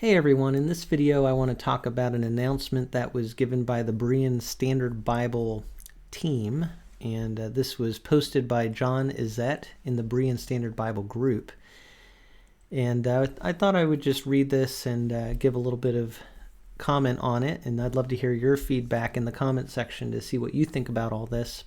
Hey everyone, in this video I want to talk about an announcement that was given by the Berean Standard Bible team, and this was posted by John Isett in the Berean Standard Bible group. And I thought I would just read this and give a little bit of comment on it, and I'd love to hear your feedback in the comment section to see what you think about all this.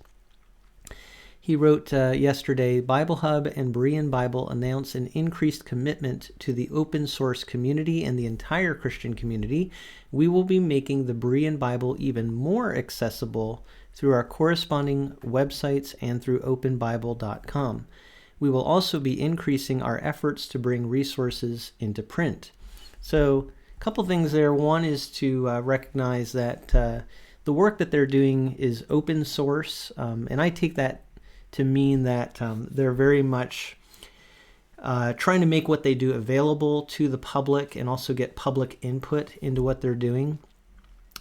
He wrote yesterday, Bible Hub and Berean Bible announce an increased commitment to the open source community and the entire Christian community. We will be making the Berean Bible even more accessible through our corresponding websites and through openbible.com. We will also be increasing our efforts to bring resources into print. So a couple things there. One is to recognize that the work that they're doing is open source, and I take that to mean that they're very much trying to make what they do available to the public and also get public input into what they're doing.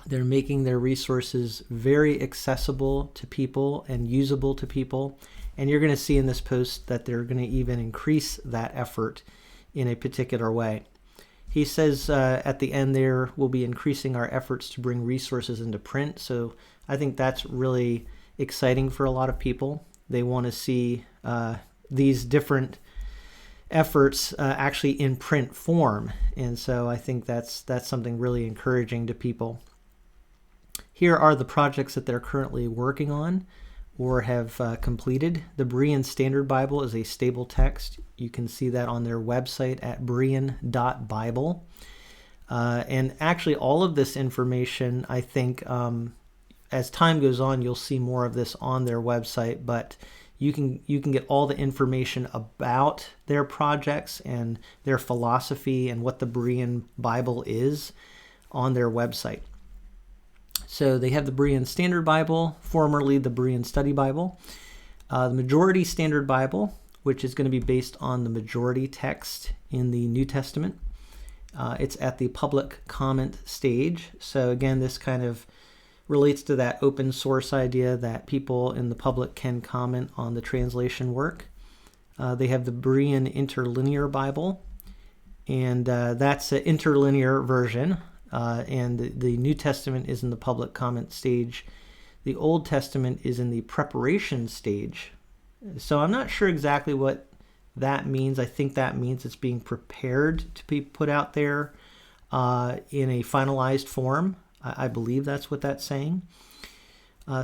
They're making their resources very accessible to people and usable to people. And you're going to see in this post that they're going to even increase that effort in a particular way. He says at the end there, we'll be increasing our efforts to bring resources into print. So I think that's really exciting for a lot of people. They want to see these different efforts actually in print form. And so I think that's something really encouraging to people. Here are the projects that they're currently working on or have completed. The Berean Standard Bible is a stable text. You can see that on their website at berean.bible. And actually all of this information, I think, as time goes on, you'll see more of this on their website, but you can get all the information about their projects and their philosophy and what the Berean Bible is on their website. So they have the Berean Standard Bible, formerly the Berean Study Bible, the Majority Standard Bible, which is going to be based on the majority text in the New Testament. It's at the public comment stage. So again, this kind of relates to that open source idea that people in the public can comment on the translation work. They have the Berean Interlinear Bible, and that's an interlinear version, and the New Testament is in the public comment stage. The Old Testament is in the preparation stage. So I'm not sure exactly what that means. I think that means it's being prepared to be put out there in a finalized form. I believe that's what that's saying.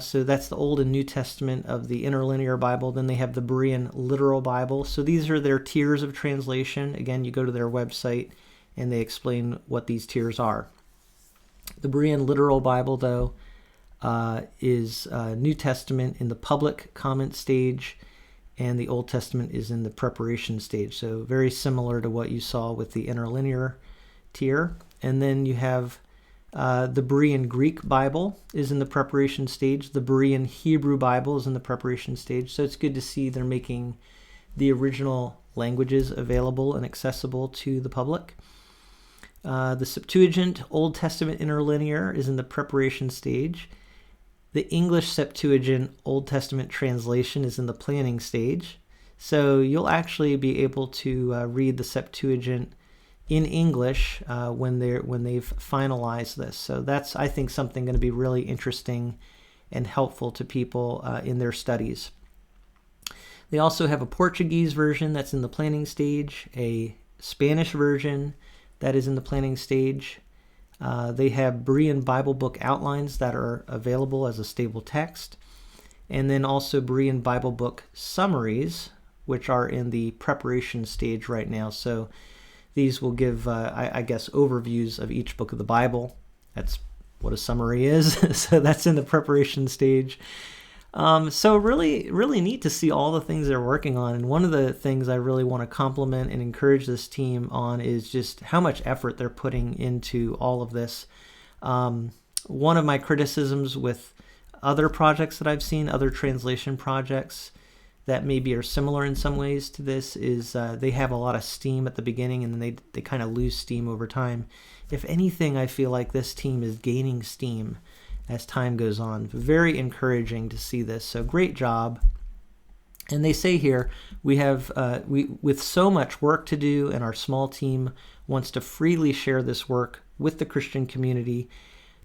So that's the Old and New Testament of the Interlinear Bible. Then they have the Berean Literal Bible. So these are their tiers of translation. Again, you go to their website and they explain what these tiers are. The Berean Literal Bible, though, is New Testament in the public comment stage, and the Old Testament is in the preparation stage. So very similar to what you saw with the Interlinear tier. And then you have the Berean Greek Bible is in the preparation stage. The Berean Hebrew Bible is in the preparation stage. So it's good to see they're making the original languages available and accessible to the public. The Septuagint Old Testament Interlinear is in the preparation stage. The English Septuagint Old Testament translation is in the planning stage. So you'll actually be able to read the Septuagint in English when they've finalized this. So that's, I think, something going to be really interesting and helpful to people in their studies. They also have a Portuguese version that's in the planning stage, a Spanish version that is in the planning stage. They have Berean Bible book outlines that are available as a stable text, and then also Berean Bible book summaries, which are in the preparation stage right now. So these will give, I guess, overviews of each book of the Bible. That's what a summary is. So that's in the preparation stage. So really, really neat to see all the things they're working on. And one of the things I really want to compliment and encourage this team on is just how much effort they're putting into all of this. One of my criticisms with other projects that I've seen, other translation projects that maybe are similar in some ways to this, is they have a lot of steam at the beginning and then they kind of lose steam over time. If anything, I feel like this team is gaining steam as time goes on. Very encouraging to see this. So great job. And they say here, we have with so much work to do and our small team wants to freely share this work with the Christian community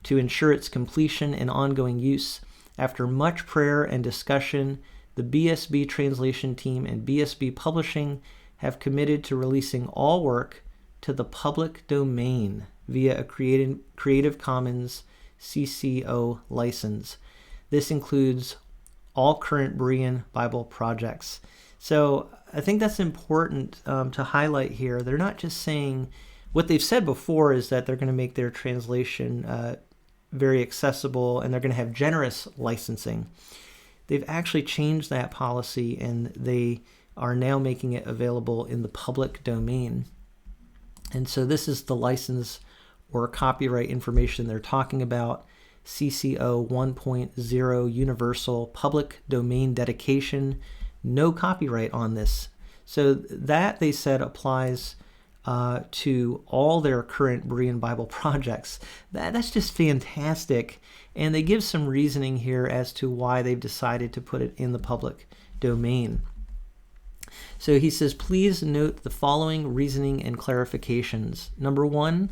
to ensure its completion and ongoing use. After much prayer and discussion, the BSB translation team and BSB Publishing have committed to releasing all work to the public domain via a Creative Commons CC0 license. This includes all current Berean Bible projects. So I think that's important to highlight here. They're not just saying, what they've said before is that they're going to make their translation very accessible and they're going to have generous licensing. They've actually changed that policy and they are now making it available in the public domain. And so this is the license or copyright information they're talking about. CC0 1.0 Universal Public Domain Dedication. No copyright on this. So that, they said, applies to all their current Berean Bible projects. That's just fantastic. And they give some reasoning here as to why they've decided to put it in the public domain. So he says, please note the following reasoning and clarifications. Number one,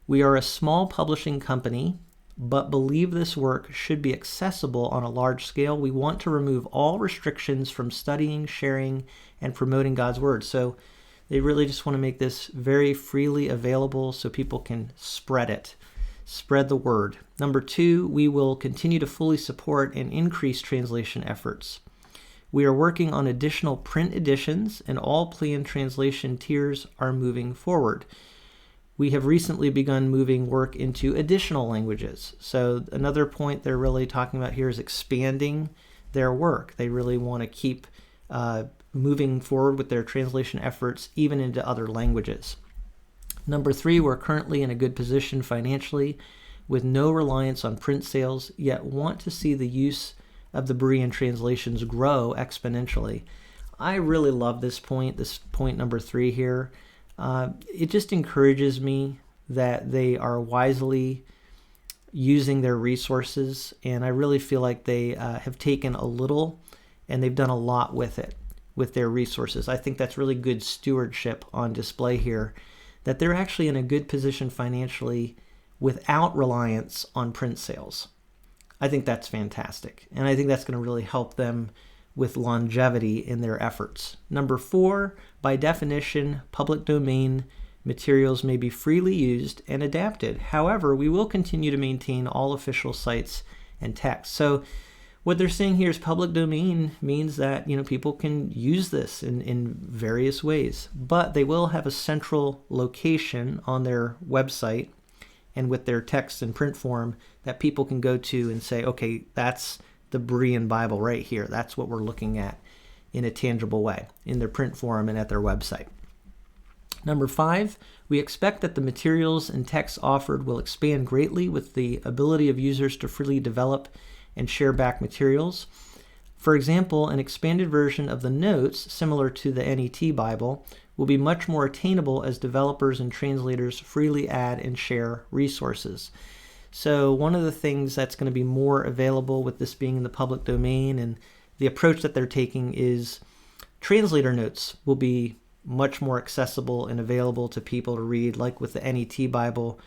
we are a small publishing company, but believe this work should be accessible on a large scale. We want to remove all restrictions from studying, sharing, and promoting God's Word. So they really just want to make this very freely available so people can spread it, spread the word. Number two, we will continue to fully support and increase translation efforts. We are working on additional print editions, and all planned translation tiers are moving forward. We have recently begun moving work into additional languages. So another point they're really talking about here is expanding their work. They really want to keep moving forward with their translation efforts even into other languages. Number three, we're currently in a good position financially with no reliance on print sales, yet want to see the use of the Berean translations grow exponentially. I really love this point number three here. It just encourages me that they are wisely using their resources, and I really feel like they have taken a little and they've done a lot with it, with their resources. I think that's really good stewardship on display here, that they're actually in a good position financially without reliance on print sales. I think that's fantastic, and I think that's going to really help them with longevity in their efforts. Number four, by definition, public domain materials may be freely used and adapted. However, we will continue to maintain all official sites and text. So what they're saying here is public domain means that people can use this in various ways, but they will have a central location on their website and with their text and print form that people can go to and say, okay, that's the Berean Bible right here. That's what we're looking at in a tangible way in their print form and at their website. Number five, we expect that the materials and texts offered will expand greatly with the ability of users to freely develop and share back materials. For example, an expanded version of the notes, similar to the NET Bible, will be much more attainable as developers and translators freely add and share resources. So one of the things that's going to be more available with this being in the public domain, and the approach that they're taking, is translator notes will be much more accessible and available to people to read. Like with the NET Bible,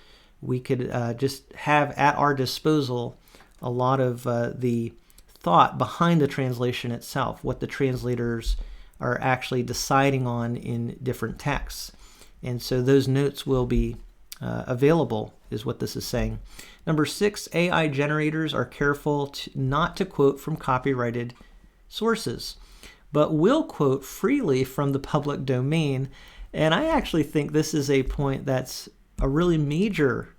we could just have at our disposal a lot of the thought behind the translation itself, what the translators are actually deciding on in different texts. And so those notes will be available, is what this is saying. Number six, AI generators are careful not to quote from copyrighted sources, but will quote freely from the public domain. And I actually think this is a point that's a really major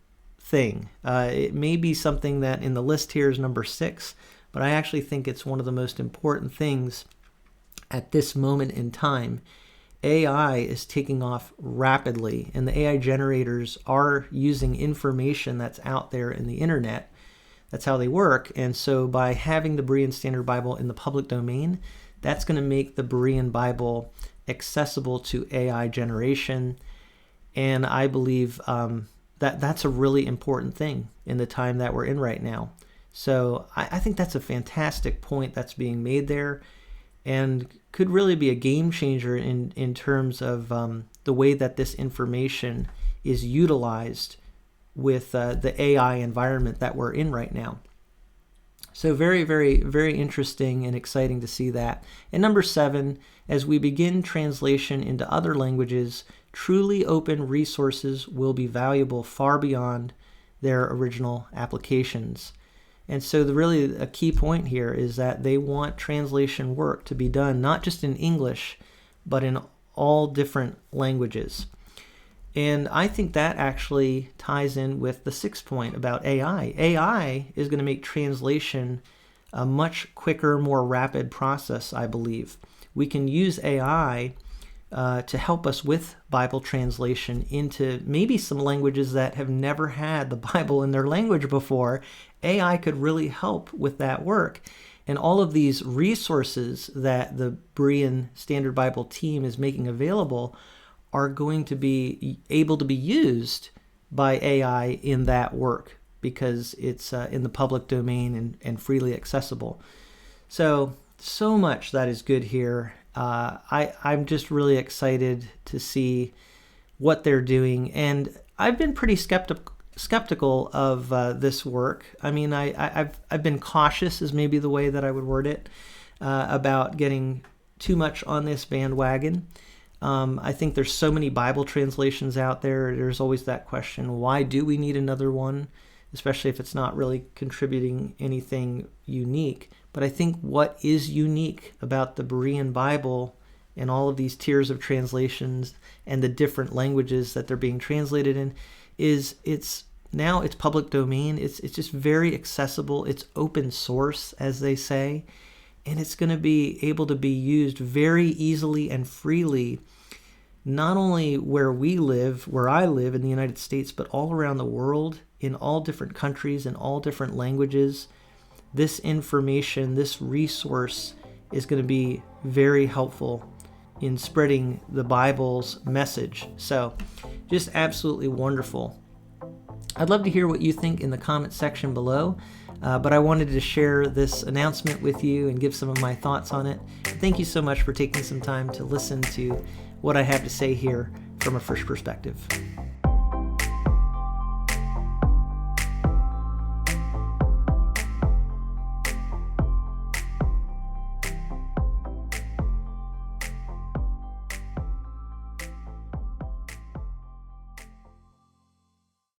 thing. It may be something that in the list here is number six, but I actually think it's one of the most important things at this moment in time. AI is taking off rapidly, and the AI generators are using information that's out there in the internet. That's how they work. And so by having the Berean Standard Bible in the public domain, that's going to make the Berean Bible accessible to AI generation. And I believe that's a really important thing in the time that we're in right now. So I think that's a fantastic point that's being made there, and could really be a game changer in terms of the way that this information is utilized with the AI environment that we're in right now. So very, very, very interesting and exciting to see that. And number 7, as we begin translation into other languages, truly open resources will be valuable far beyond their original applications. And so really a key point here is that they want translation work to be done not just in English, but in all different languages. And I think that actually ties in with the 6th point about AI. AI is going to make translation a much quicker, more rapid process, I believe. We can use AI to help us with Bible translation into maybe some languages that have never had the Bible in their language before. AI could really help with that work. And all of these resources that the Berean Standard Bible team is making available are going to be able to be used by AI in that work because it's in the public domain and freely accessible. So much that is good here. I'm just really excited to see what they're doing, and I've been pretty skeptical of this work. I mean, I've been cautious is maybe the way that I would word it, about getting too much on this bandwagon. I think there's so many Bible translations out there. There's always that question, why do we need another one? Especially if it's not really contributing anything unique. But I think what is unique about the Berean Bible and all of these tiers of translations and the different languages that they're being translated in is it's public domain. It's just very accessible. It's open source, as they say. And it's going to be able to be used very easily and freely, not only where I live in the United States, but all around the world, in all different countries, in all different languages. This information, this resource is going to be very helpful in spreading the Bible's message. So just absolutely wonderful. I'd love to hear what you think in the comment section below. But I wanted to share this announcement with you and give some of my thoughts on it. Thank you so much for taking some time to listen to what I have to say here from a fresh perspective.